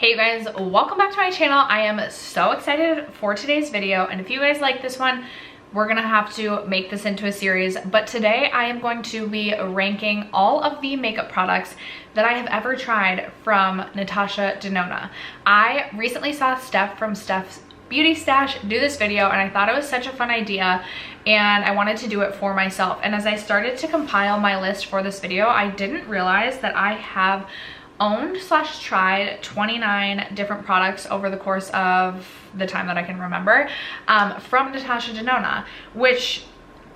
Hey you guys, welcome back to my channel. I am so excited for today's video, and if you guys like this one, we're gonna have to make this into a series. But today I am going to be ranking all of the makeup products that I have ever tried from Natasha Denona. I recently saw Steph from Steph's Beauty Stash do this video, and I thought it was such a fun idea and I wanted to do it for myself. And as I started to compile my list for this video, I didn't realize that I have owned / tried 29 different products over the course of the time that I can remember from Natasha Denona, which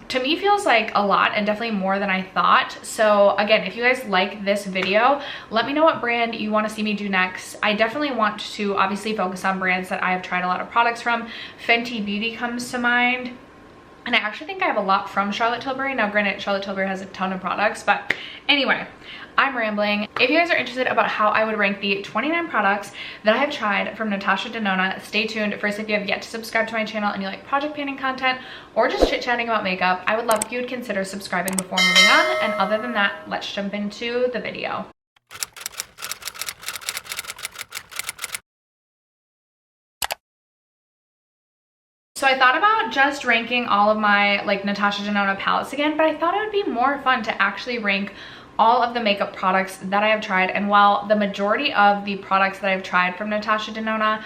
to me feels like a lot and definitely more than I thought. So again, if you guys like this video, let me know what brand you want to see me do next. I definitely want to obviously focus on brands that I have tried a lot of products from. Fenty Beauty comes to mind. And I actually think I have a lot from Charlotte Tilbury. Now granted, Charlotte Tilbury has a ton of products, but anyway, I'm rambling. If you guys are interested about how I would rank the 29 products that I have tried from Natasha Denona, stay tuned. First, if you have yet to subscribe to my channel and you like project painting content or just chit-chatting about makeup, I would love if you would consider subscribing before moving on. And other than that, let's jump into the video. So I thought about just ranking all of my Natasha Denona palettes again, but I thought it would be more fun to actually rank all of the makeup products that I have tried. And while the majority of the products that I've tried from Natasha Denona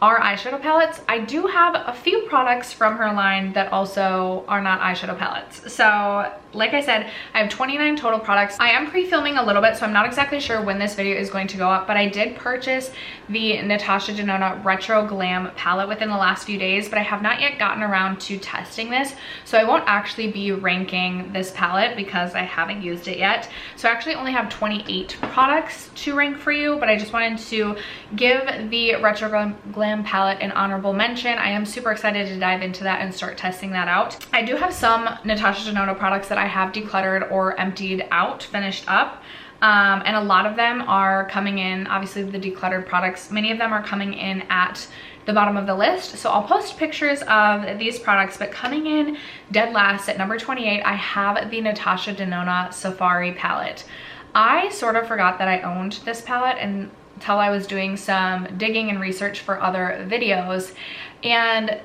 are eyeshadow palettes, I do have a few products from her line that also are not eyeshadow palettes. So like I said, I have 29 total products. I am pre-filming a little bit, so I'm not exactly sure when this video is going to go up, but I did purchase the Natasha Denona Retro Glam palette within the last few days, but I have not yet gotten around to testing this. So I won't actually be ranking this palette because I haven't used it yet. So I actually only have 28 products to rank for you, but I just wanted to give the Retro Glam palette an honorable mention. I am super excited to dive into that and start testing that out. I do have some Natasha Denona products that I have decluttered or emptied out, finished up. And a lot of them are coming in, obviously the decluttered products, many of them are coming in at the bottom of the list. So I'll post pictures of these products, but coming in dead last at number 28, I have the Natasha Denona Safari palette. I sort of forgot that I owned this palette until I was doing some digging and research for other videos. And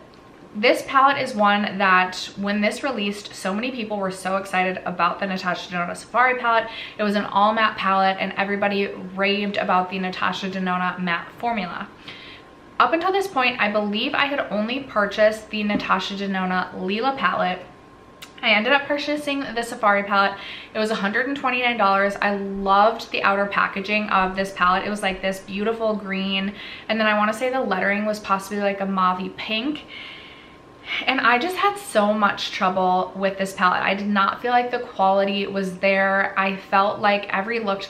this palette is one that when this released, so many people were so excited about the Natasha Denona Safari palette. It was an all matte palette and everybody raved about the Natasha Denona matte formula. Up until this point, I believe I had only purchased the Natasha Denona Lila palette. I ended up purchasing the Safari palette. It was $129. I loved the outer packaging of this palette. It was like this beautiful green, and then I want to say the lettering was possibly like a mauve-y pink. And I just had so much trouble with this palette. I did not feel like the quality was there. I felt like every look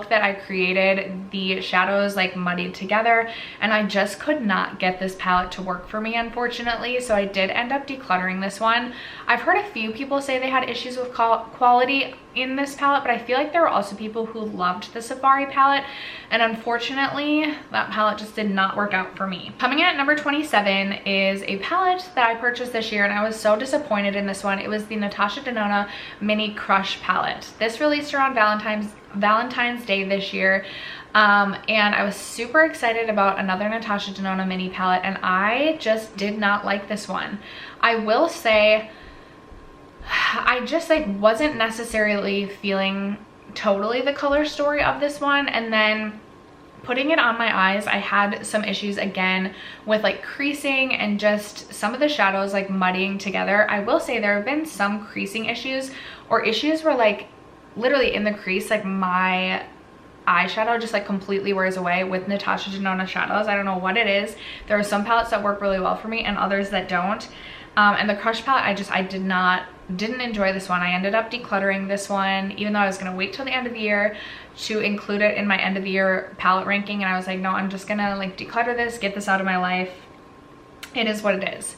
that I created, the shadows like muddied together, and I just could not get this palette to work for me, unfortunately. So I did end up decluttering this one. I've heard a few people say they had issues with quality in this palette, but I feel like there were also people who loved the Safari palette, and unfortunately that palette just did not work out for me. Coming in at number 27 is a palette that I purchased this year, and I was so disappointed in this one. It was the Natasha Denona Mini Crush palette. This released around Valentine's Day this year, and I was super excited about another Natasha Denona mini palette, and I just did not like this one. I will say I just wasn't necessarily feeling totally the color story of this one, and then putting it on my eyes, I had some issues again with creasing and just some of the shadows muddying together. I will say there have been some creasing issues, or issues where literally in the crease my eyeshadow just completely wears away with Natasha Denona shadows. I don't know what it is. There are some palettes that work really well for me and others that don't. And the Crush palette, I didn't enjoy this one. I ended up decluttering this one, even though I was gonna wait till the end of the year to include it in my end of the year palette ranking. And I was like, no, I'm just gonna declutter this, get this out of my life. It is what it is.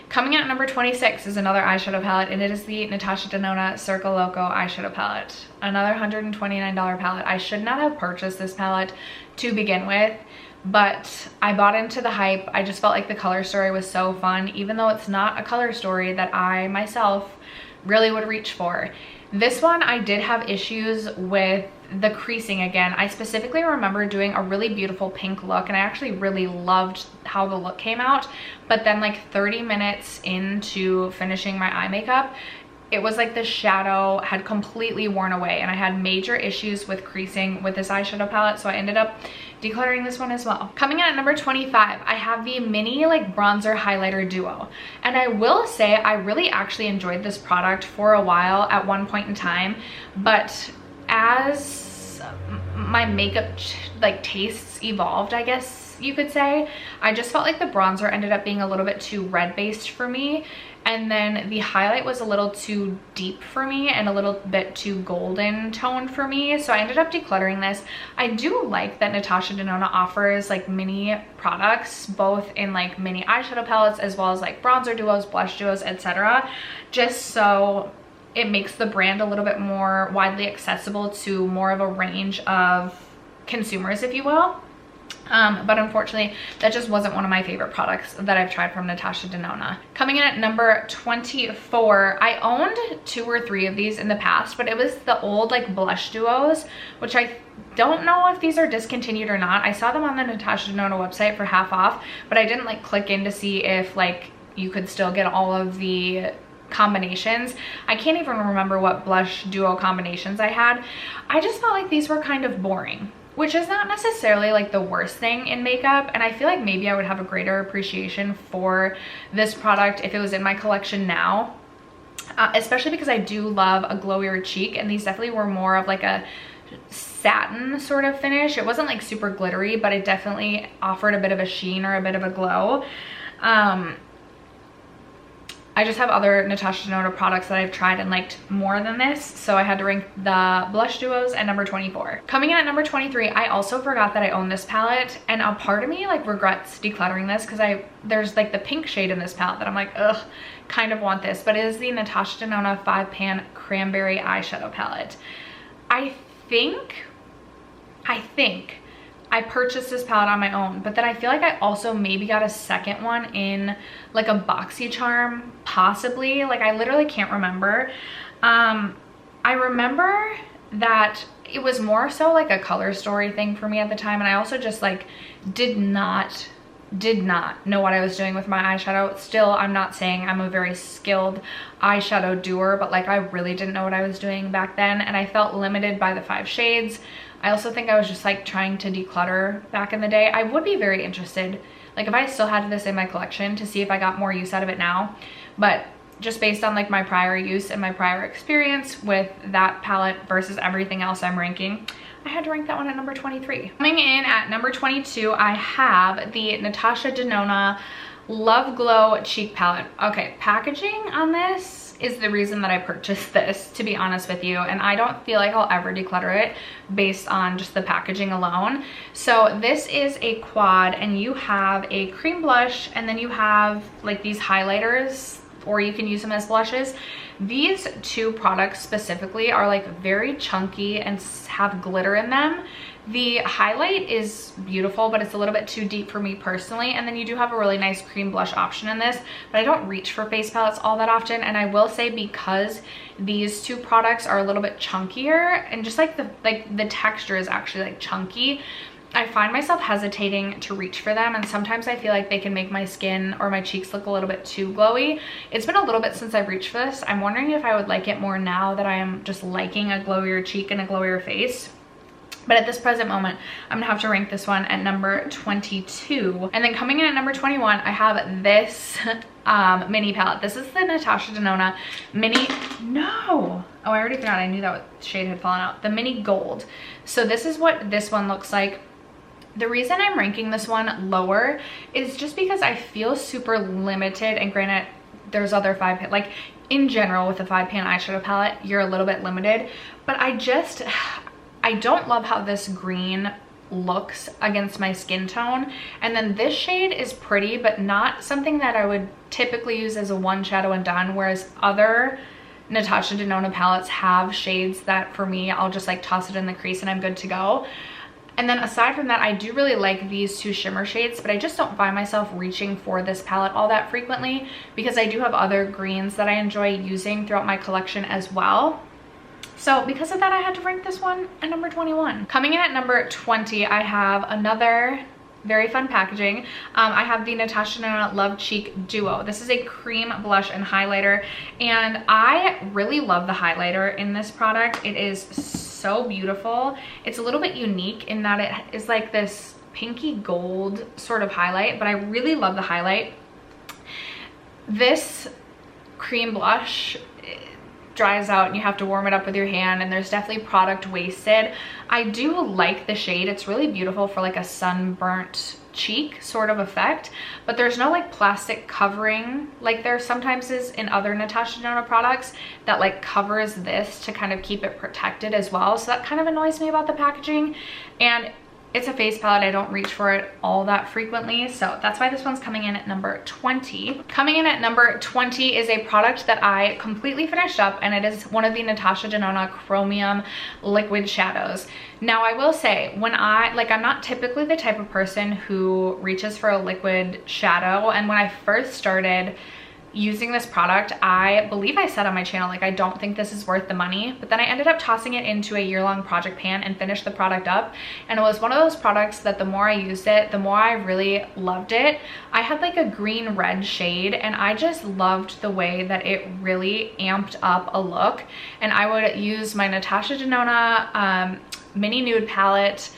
Coming out number 26 is another eyeshadow palette, and it is the Natasha Denona Circo Loco eyeshadow palette. Another $129 palette. I should not have purchased this palette to begin with, but I bought into the hype. I just felt like the color story was so fun, even though it's not a color story that I myself really would reach for. This one I did have issues with the creasing again. I specifically remember doing a really beautiful pink look, and I actually really loved how the look came out, but then like 30 minutes into finishing my eye makeup, it was like the shadow had completely worn away, and I had major issues with creasing with this eyeshadow palette, so I ended up decluttering this one as well. Coming in at number 25, I have the mini like bronzer highlighter duo, and I will say I really actually enjoyed this product for a while at one point in time, but as my makeup like tastes evolved, I guess you could say, I just felt like the bronzer ended up being a little bit too red based for me, and then the highlight was a little too deep for me and a little bit too golden toned for me, so I ended up decluttering this. I do like that Natasha Denona offers like mini products, both in like mini eyeshadow palettes as well as like bronzer duos, blush duos, etc., just so it makes the brand a little bit more widely accessible to more of a range of consumers, if you will. But unfortunately, that just wasn't one of my favorite products that I've tried from Natasha Denona. Coming in at number 24, I owned 2 or 3 of these in the past, but it was the old like blush duos, which I don't know if these are discontinued or not. I saw them on the Natasha Denona website for half off, but I didn't like click in to see if like you could still get all of the combinations. I can't even remember what blush duo combinations I had. I just felt like these were kind of boring, which is not necessarily like the worst thing in makeup, and I feel like maybe I would have a greater appreciation for this product if it was in my collection now, especially because I do love a glowier cheek, and these definitely were more of like a satin sort of finish. It wasn't like super glittery, but it definitely offered a bit of a sheen or a bit of a glow. I just have other Natasha Denona products that I've tried and liked more than this, so I had to rank the blush duos at number 24. Coming in at number 23, I also forgot that I own this palette, and a part of me like regrets decluttering this because there's like the pink shade in this palette that I'm like, ugh, kind of want this, but it is the Natasha Denona 5-pan cranberry eyeshadow palette. I think I purchased this palette on my own, but then I feel like I also maybe got a second one in like a BoxyCharm, possibly. Like I literally can't remember. I remember that it was more so like a color story thing for me at the time, and I also just like did not know what I was doing with my eyeshadow. Still, I'm not saying I'm a very skilled eyeshadow doer, but like I really didn't know what I was doing back then, and I felt limited by the 5 shades. I also think I was just like trying to declutter back in the day. I would be very interested, like if I still had this in my collection, to see if I got more use out of it now. But just based on like my prior use and my prior experience with that palette versus everything else I'm ranking, I had to rank that one at number 23. Coming in at number 22, I have the Natasha Denona Love Glow Cheek Palette. Okay, packaging on this is the reason that I purchased this, to be honest with you, and I don't feel like I'll ever declutter it based on just the packaging alone. So this is a quad, and you have a cream blush, and then you have like these highlighters, or you can use them as blushes. These 2 products specifically are like very chunky and have glitter in them. The highlight is beautiful, but it's a little bit too deep for me personally. And then you do have a really nice cream blush option in this, but I don't reach for face palettes all that often. And I will say, because these 2 products are a little bit chunkier, and just like the texture is actually like chunky, I find myself hesitating to reach for them, and sometimes I feel like they can make my skin or my cheeks look a little bit too glowy. It's been a little bit since I've reached for this. I'm wondering if I would like it more now that I am just liking a glowier cheek and a glowier face. But at this present moment, I'm gonna have to rank this one at number 22. And then coming in at number 21, I have this mini palette. This is the Natasha Denona mini, no. Oh, I already forgot, I knew that shade had fallen out. The mini gold. So this is what this one looks like. The reason I'm ranking this one lower is just because I feel super limited, and granted, there's other 5-pan, like in general with the 5-pan eyeshadow palette, you're a little bit limited, but I don't love how this green looks against my skin tone. And then this shade is pretty, but not something that I would typically use as a one shadow and done, whereas other Natasha Denona palettes have shades that for me, I'll just like toss it in the crease and I'm good to go. And then aside from that, I do really like these 2 shimmer shades, but I just don't find myself reaching for this palette all that frequently, because I do have other greens that I enjoy using throughout my collection as well. So because of that, I had to rank this one at number 21. Coming in at number 20, I have another very fun packaging. I have the Natasha Denona Love Cheek Duo. This is a cream blush and highlighter, and I really love the highlighter in this product. It is so beautiful. It's a little bit unique in that it is like this pinky gold sort of highlight, but I really love the highlight. This cream blush dries out and you have to warm it up with your hand, and there's definitely product wasted. I do like the shade. It's really beautiful for like a sunburnt cheek sort of effect, but there's no like plastic covering like there sometimes is in other Natasha Denona products that like covers this to kind of keep it protected as well. So that kind of annoys me about the packaging, and it's a face palette. I don't reach for it all that frequently, so that's why this one's coming in at number 20. Coming in at number 20 is a product that I completely finished up, and it is one of the Natasha Denona Chromium liquid shadows. Now I will say, when I'm not typically the type of person who reaches for a liquid shadow, and when I first started using this product, I believe I said on my channel, like, I don't think this is worth the money, but then I ended up tossing it into a year-long project pan and finished the product up, and it was one of those products that the more I used it, the more I really loved it. I had like a green red shade, and I just loved the way that it really amped up a look. And I would use my Natasha Denona mini nude palette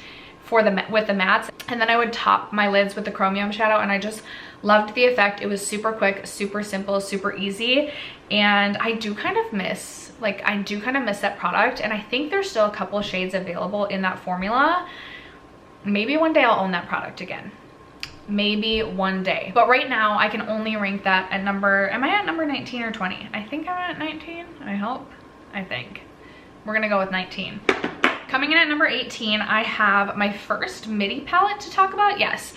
with the mattes, and then I would top my lids with the chromium shadow, and I just loved the effect. It was super quick, super simple, super easy, and I do kind of miss that product, and I think there's still a couple shades available in that formula. Maybe one day I'll own that product again. Maybe one day. But right now I can only rank that at number, am I at number 19 or 20? I think I'm at 19, I hope. I think. We're gonna go with 19. Coming in at number 18, I have my first midi palette to talk about. Yes,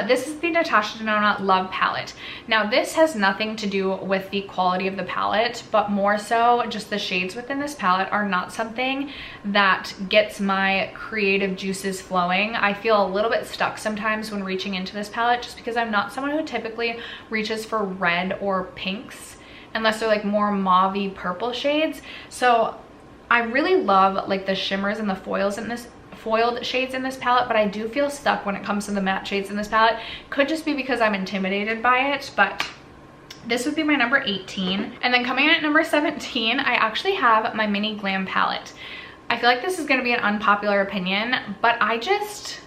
this is the Natasha Denona Love palette. Now this has nothing to do with the quality of the palette, but more so just the shades within this palette are not something that gets my creative juices flowing. I feel a little bit stuck sometimes when reaching into this palette, just because I'm not someone who typically reaches for red or pinks unless they're like more mauve-y purple shades. So I really love like the shimmers and the foiled shades in this palette, but I do feel stuck when it comes to the matte shades in this palette. Could just be because I'm intimidated by it, but this would be my number 18. And then coming in at number 17, I actually have my mini glam palette. I feel like this is going to be an unpopular opinion, but I just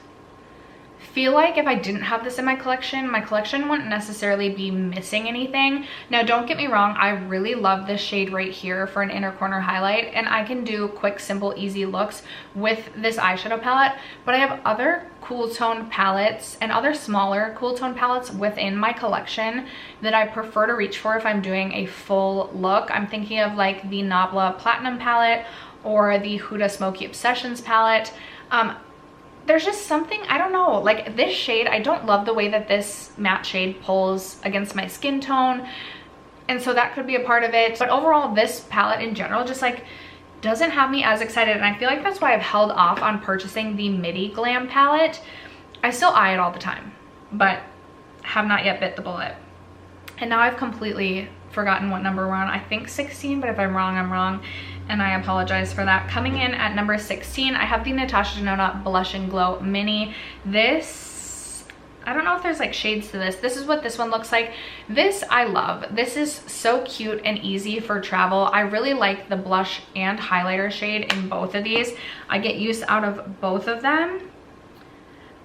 feel like if I didn't have this in my collection wouldn't necessarily be missing anything. Now don't get me wrong, I really love this shade right here for an inner corner highlight, and I can do quick, simple, easy looks with this eyeshadow palette, but I have other cool tone palettes and other smaller cool tone palettes within my collection that I prefer to reach for if I'm doing a full look. I'm thinking of like the Nabla Platinum palette or the Huda Smoky Obsessions palette. There's just something, I don't know, like this shade, I don't love the way that this matte shade pulls against my skin tone, and so that could be a part of it. But overall, this palette in general just like doesn't have me as excited, and I feel like that's why I've held off on purchasing the midi glam palette. I still eye it all the time, but have not yet bit the bullet. And now I've completely forgotten what number we're on. I think 16, but if I'm wrong, I'm wrong, and I apologize for that. Coming in at number 16, I have the Natasha Denona Blush and Glow Mini. This, I don't know if there's like shades to this. This is what this one looks like. This I love. This is so cute and easy for travel. I really like the blush and highlighter shade in both of these. I get use out of both of them.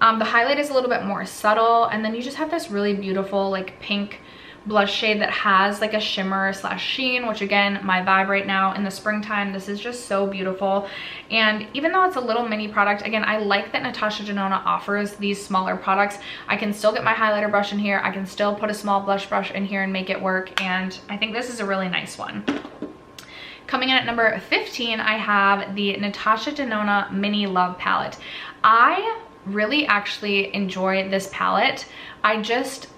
The highlight is a little bit more subtle, and then you just have this really beautiful like pink blush shade that has like a shimmer slash sheen, which again, my vibe right now in the springtime. This is just so beautiful. And even though it's a little mini product, again, I like that Natasha Denona offers these smaller products. I can still get my highlighter brush in here, I can still put a small blush brush in here and make it work, and I think this is a really nice one. Coming in at number 15, I have the Natasha Denona Mini Love palette. I really actually enjoy this palette. I just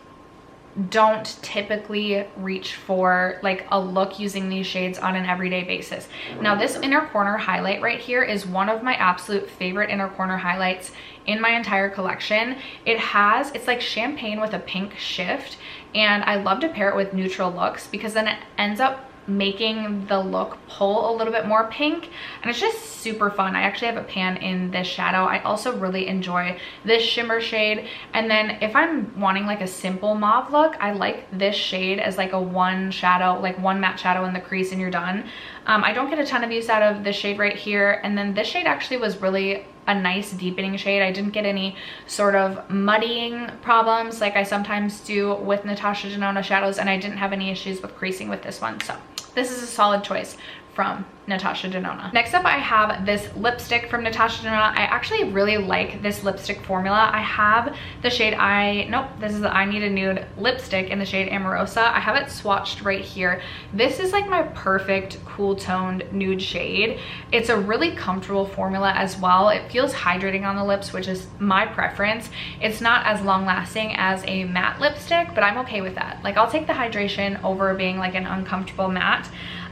don't typically reach for like a look using these shades on an everyday basis. Now this inner corner highlight right here is one of my absolute favorite inner corner highlights in my entire collection. It's like champagne with a pink shift, and I love to pair it with neutral looks because then it ends up making the look pull a little bit more pink, and it's just super fun. I actually have a pan in this shadow. I also really enjoy this shimmer shade, and then if I'm wanting like a simple mauve look, I like this shade as like a one shadow, like one matte shadow in the crease and you're done. I don't get a ton of use out of this shade right here, and then this shade actually was really a nice deepening shade. I didn't get any sort of muddying problems like I sometimes do with Natasha Denona shadows, and I didn't have any issues with creasing with this one. So this is a solid choice from Natasha Denona. Next up, I have this lipstick from Natasha Denona. I actually really like this lipstick formula. I have the shade this is the I Need a Nude lipstick in the shade Amorosa. I have it swatched right here. This is like my perfect cool toned nude shade. It's a really comfortable formula as well. It feels hydrating on the lips, which is my preference. It's not as long lasting as a matte lipstick, but I'm okay with that. Like, I'll take the hydration over being like an uncomfortable matte.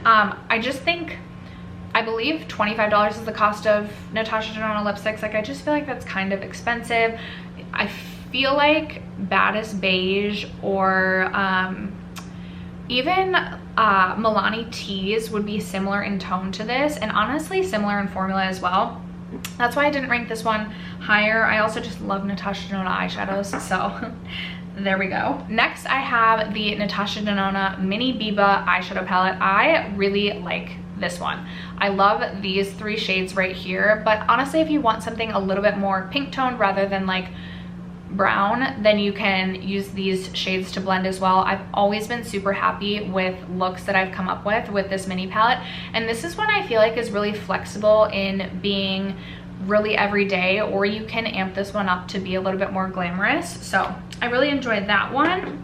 I just think, I believe $25 is the cost of Natasha Denona lipsticks. Like, I just feel like that's kind of expensive. I feel like Baddest Beige or even Milani Tease would be similar in tone to this, and honestly similar in formula as well. That's why I didn't rank this one higher. I also just love Natasha Denona eyeshadows, so there we go. Next, I have the Natasha Denona Mini Biba eyeshadow palette. I really like this one. I love these three shades right here, but honestly, if you want something a little bit more pink toned rather than like brown, then you can use these shades to blend as well. I've always been super happy with looks that I've come up with this mini palette, and this is one I feel like is really flexible in being really everyday, or you can amp this one up to be a little bit more glamorous. So I really enjoyed that one.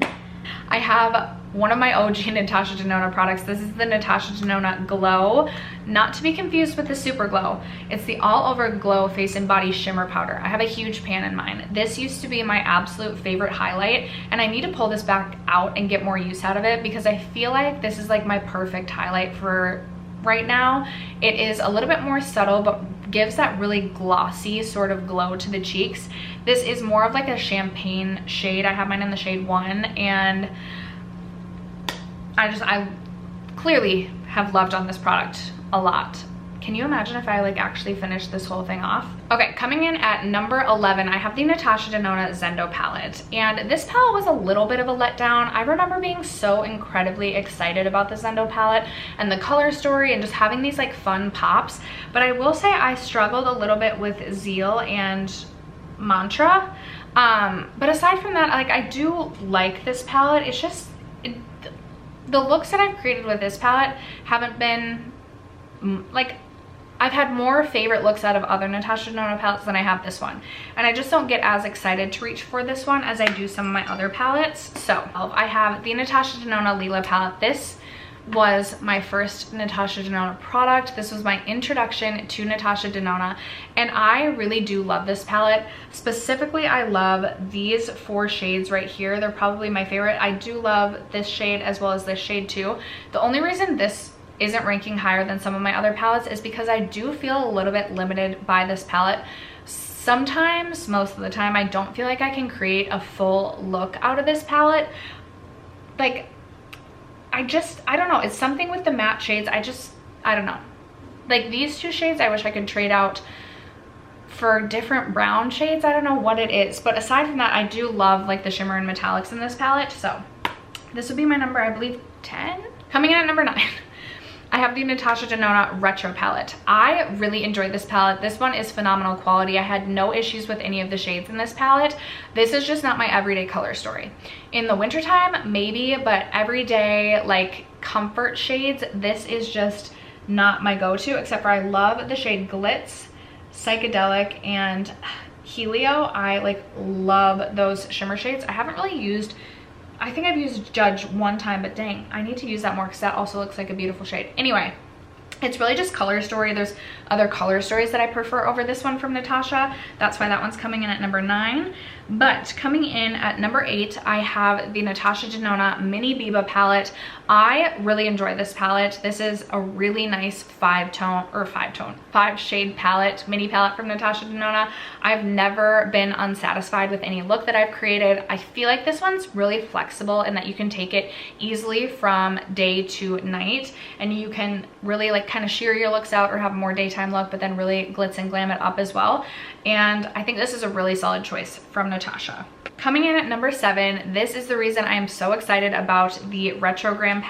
I have one of my OG Natasha Denona products. This is the Natasha Denona Glow, not to be confused with the Super Glow. It's the All Over Glow Face and Body Shimmer Powder. I have a huge pan in mine. This used to be my absolute favorite highlight, and I need to pull this back out and get more use out of it because I feel like this is like my perfect highlight for right now. It is a little bit more subtle, but gives that really glossy sort of glow to the cheeks. This is more of like a champagne shade. I have mine in the shade 1, and I clearly have loved on this product a lot. Can you imagine if I like actually finished this whole thing off? Okay, coming in at number 11, I have the Natasha Denona Zendo palette. And this palette was a little bit of a letdown. I remember being so incredibly excited about the Zendo palette and the color story and just having these like fun pops. But I will say I struggled a little bit with Zeal and Mantra. But aside from that, like, I do like this palette. It's just, the looks that I've created with this palette haven't been, like, I've had more favorite looks out of other Natasha Denona palettes than I have this one. And I just don't get as excited to reach for this one as I do some of my other palettes. So I have the Natasha Denona Lila palette. This was my first Natasha Denona product. This was my introduction to Natasha Denona, and I really do love this palette. Specifically, I love these 4 shades right here. They're probably my favorite. I do love this shade as well as this shade too. The only reason this isn't ranking higher than some of my other palettes is because I do feel a little bit limited by this palette. Sometimes, most of the time, I don't feel like I can create a full look out of this palette. Like, I don't know, it's something with the matte shades. I don't know. Like, these 2 shades, I wish I could trade out for different brown shades. I don't know what it is, but aside from that, I do love like the shimmer and metallics in this palette. So this would be my number, I believe, 10. Coming in at number 9. I have the Natasha Denona Retro palette. I really enjoyed this palette. This one is phenomenal quality. I had no issues with any of the shades in this palette. This is just not my everyday color story. In the wintertime, maybe, but everyday, like, comfort shades, this is just not my go-to, except for I love the shade Glitz, Psychedelic, and Helio. I, like, love those shimmer shades. I haven't really used, I think I've used Judge one time, but dang, I need to use that more because that also looks like a beautiful shade. Anyway, It's really just Color Story. There's other color stories that I prefer over this one from Natasha. That's why that one's coming in at number 9. But coming in at number 8, I have the Natasha Denona Mini Biba palette. I really enjoy this palette. This is a really nice 5 shade palette, mini palette from Natasha Denona. I've never been unsatisfied with any look that I've created. I feel like this one's really flexible in that you can take it easily from day to night, and you can really like kind of sheer your looks out or have a more daytime look, but then really glitz and glam it up as well. And I think this is a really solid choice from Natasha. Coming in at number 7, this is the reason I am so excited about the Retro Glam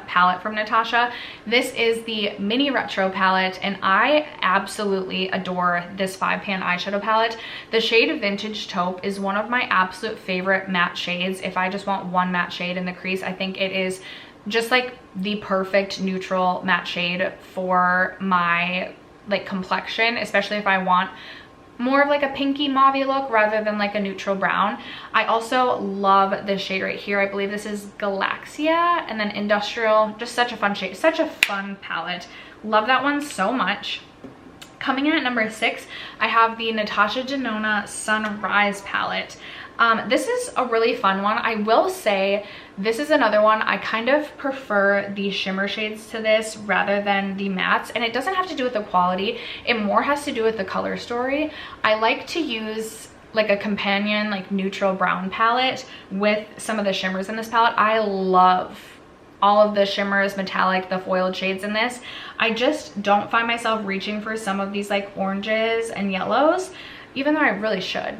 palette from Natasha. This is the Mini Retro palette, and I absolutely adore this 5-pan eyeshadow palette. The shade Vintage Taupe is one of my absolute favorite matte shades. If I just want one matte shade in the crease, I think it is just like the perfect neutral matte shade for my like complexion, especially if I want more of like a pinky mauve look rather than like a neutral brown. I also love this shade right here. I believe this is Galaxia, and then Industrial. Just such a fun shade, such a fun palette. Love that one so much. Coming in at number 6, I have the Natasha Denona Sunrise palette. This is a really fun one. I will say this is another one I kind of prefer the shimmer shades to this rather than the mattes, and it doesn't have to do with the quality. It more has to do with the color story. I like to use like a companion like neutral brown palette with some of the shimmers in this palette. I love all of the shimmers, metallic, the foiled shades in this. I just don't find myself reaching for some of these like oranges and yellows, even though I really should.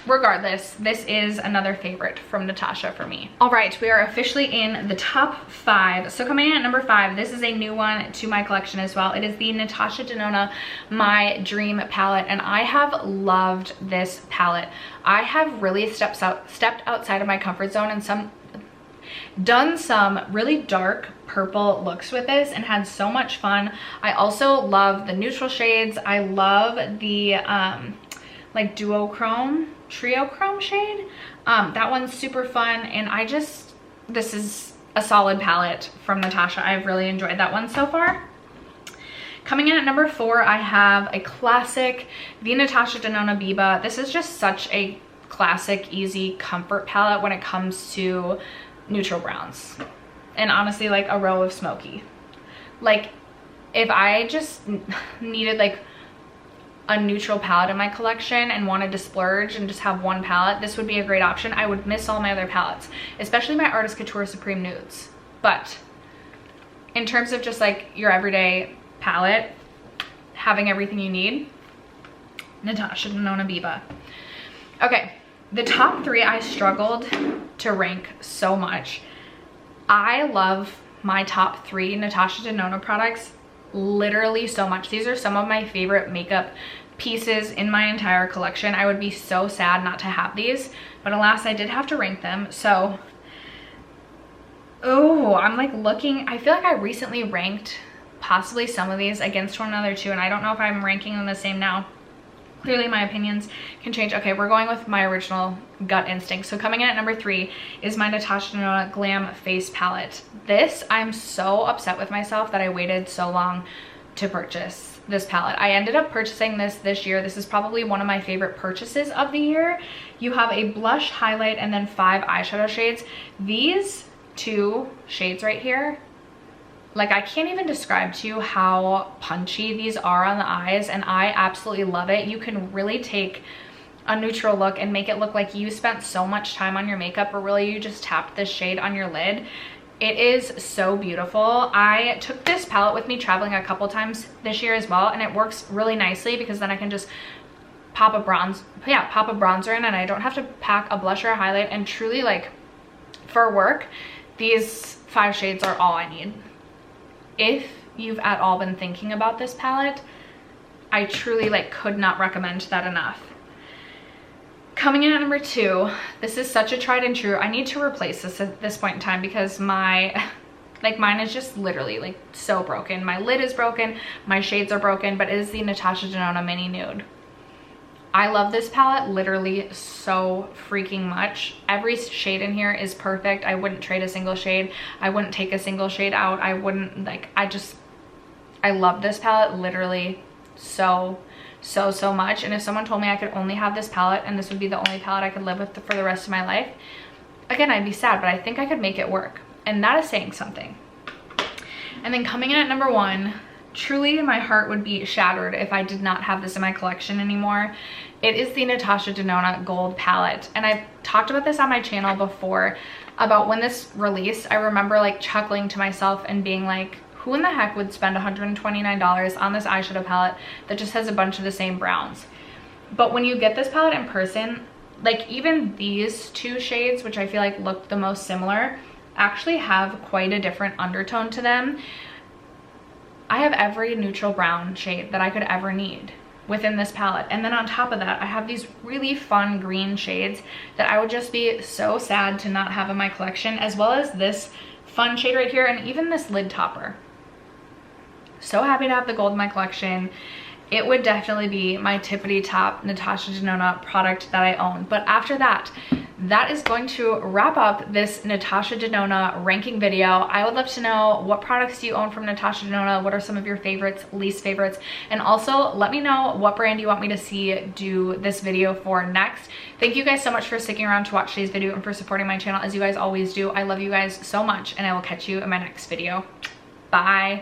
Regardless, this is another favorite from Natasha for me. All right, we are officially in the top 5. So coming in at number 5, this is a new one to my collection as well. It is the Natasha Denona My Dream palette, and I have loved this palette. I have really stepped outside of my comfort zone and done some really dark purple looks with this and had so much fun. I also love the neutral shades. I love the like trio chrome shade. That one's super fun, and this is a solid palette from Natasha. I've really enjoyed that one so far. Coming in at number 4, I have a classic, the Natasha Denona Biba. This is just such a classic, easy comfort palette when it comes to neutral browns, and honestly like a row of smoky. Like if I just needed like a neutral palette in my collection and wanted to splurge and just have one palette, this would be a great option. I would miss all my other palettes, especially my Artist Couture Supreme Nudes. But in terms of just like your everyday palette, having everything you need, Natasha Denona Biba. Okay, the top 3 I struggled to rank so much. I love my top 3 Natasha Denona products literally so much. These are some of my favorite makeup pieces in my entire collection. I would be so sad not to have these, but alas, I did have to rank them. So I'm like looking, I feel like I recently ranked possibly some of these against one another too, and I don't know if I'm ranking them the same now. Clearly my opinions can change. Okay, we're going with my original gut instinct. So coming in at number 3 is my Natasha Denona Glam Face Palette. This, I'm so upset with myself that I waited so long to purchase this palette. I ended up purchasing this year. This is probably one of my favorite purchases of the year. You have a blush, highlight, and then 5 eyeshadow shades. These 2 shades right here, like I can't even describe to you how punchy these are on the eyes, and I absolutely love it. You can really take a neutral look and make it look like you spent so much time on your makeup, or really you just tapped this shade on your lid. It is so beautiful. I took this palette with me traveling a couple times this year as well, and it works really nicely because then I can just pop a bronzer in, and I don't have to pack a blush or a highlight. And truly, like for work, these 5 shades are all I need. If you've at all been thinking about this palette, I truly like could not recommend that enough. Coming in at number 2, this is such a tried and true. I need to replace this at this point in time because mine is just literally like so broken. My lid is broken, my shades are broken, but it is the Natasha Denona Mini Nude. I love this palette literally so freaking much. Every shade in here is perfect. I wouldn't trade a single shade. I wouldn't take a single shade out. I wouldn't like, I love this palette literally so much. And if someone told me I could only have this palette and this would be the only palette I could live with for the rest of my life, again, I'd be sad, but I think I could make it work. And that is saying something. And then coming in at number 1, truly my heart would be shattered if I did not have this in my collection anymore. It is the Natasha Denona Gold Palette. And I've talked about this on my channel before, about when this released. I remember like chuckling to myself and being like, who in the heck would spend $129 on this eyeshadow palette that just has a bunch of the same browns? But when you get this palette in person, like even these 2 shades, which I feel like look the most similar, actually have quite a different undertone to them. I have every neutral brown shade that I could ever need within this palette. And then on top of that, I have these really fun green shades that I would just be so sad to not have in my collection, as well as this fun shade right here, and even this lid topper. So happy to have the gold in my collection. It would definitely be my tippity top Natasha Denona product that I own. But after that, that is going to wrap up this Natasha Denona ranking video. I would love to know, what products do you own from Natasha Denona? What are some of your favorites, least favorites? And also let me know what brand you want me to see do this video for next. Thank you guys so much for sticking around to watch today's video and for supporting my channel as you guys always do. I love you guys so much, and I will catch you in my next video. Bye.